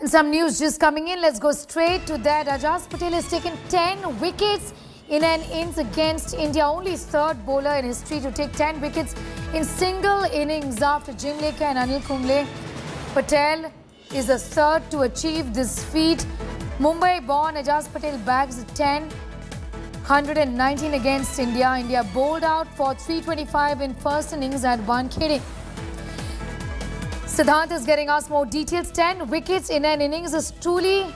And some news just coming in. Let's go straight to that. Ajaz Patel has taken 10 wickets in an innings against India. Only third bowler in history to take 10 wickets in single innings after Jim Lekar and Anil Kumble. Patel is the third to achieve this feat. Mumbai-born Ajaz Patel bags 10. 119 against India. India bowled out for 325 in first innings at Wankhede. Siddhant is getting us more details. 10 wickets in an innings is truly,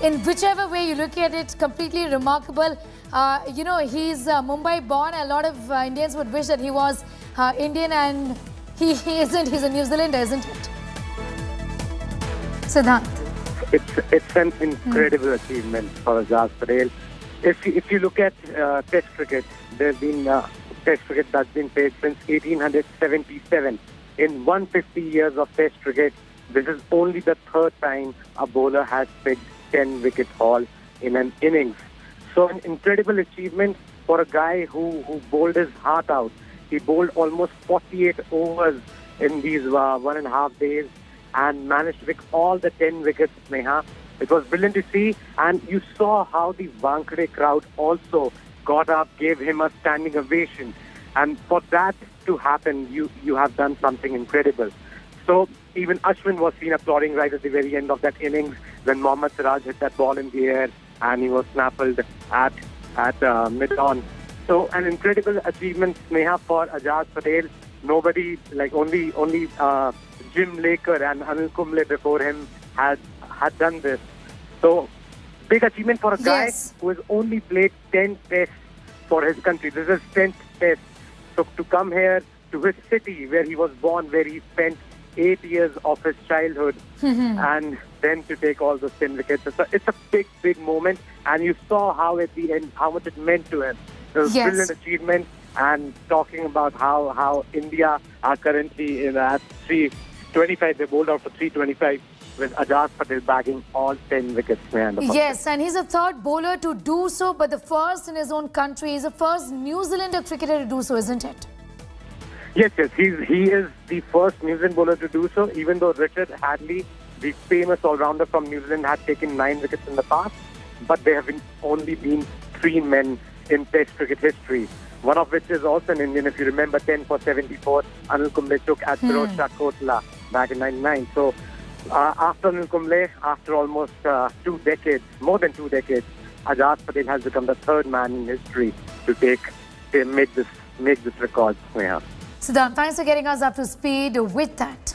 in whichever way you look at it, completely remarkable. He's Mumbai born. A lot of Indians would wish that he was Indian, and he isn't. He's a New Zealander, isn't it? Siddhant. It's an incredible achievement for Ajaz Patel. If you look at Test cricket, there's been Test cricket that's been played since 1877. In 150 years of Test cricket, this is only the third time a bowler has picked 10 wicket haul in an innings. So an incredible achievement for a guy who bowled his heart out. He bowled almost 48 overs in these 1.5 days and managed to pick all the 10 wickets, Sneha. It was brilliant to see, and you saw how the Wankhede crowd also got up, gave him a standing ovation. And for that to happen, you have done something incredible. So even Ashwin was seen applauding right at the very end of that innings when Mohammad Siraj hit that ball in the air and he was snaffled at mid-on. So an incredible achievement, Sneha, for Ajaz Patel. Nobody, only Jim Lekar and Anil Kumble before him had done this. So big achievement for a guy who has only played 10 tests for his country. This is 10th test. So to come here to his city where he was born, where he spent 8 years of his childhood, and then to take all those 10 wickets. It's a big moment, and you saw how at the end, how much it meant to him. It was a brilliant achievement, and talking about how India are currently at 325. They bowled out for 325 with Ajaz Patel bagging all 10 wickets. Yes, and he's the third bowler to do so, but the first in his own country. He's the first New Zealander cricketer to do so, isn't it? Yes. He is the first New Zealand bowler to do so, even though Richard Hadlee, the famous all-rounder from New Zealand, had taken 9 wickets in the past, but there have only been 3 men in Test cricket history. One of which is also an Indian, if you remember, 10 for 74, Anil Kumble took at Firoz Kotla back in 99. So after Anil Kumble, after almost 2 decades, more than 2 decades, Ajaz Patel has become the third man in history to make this record. Siddhant, thanks for getting us up to speed with that.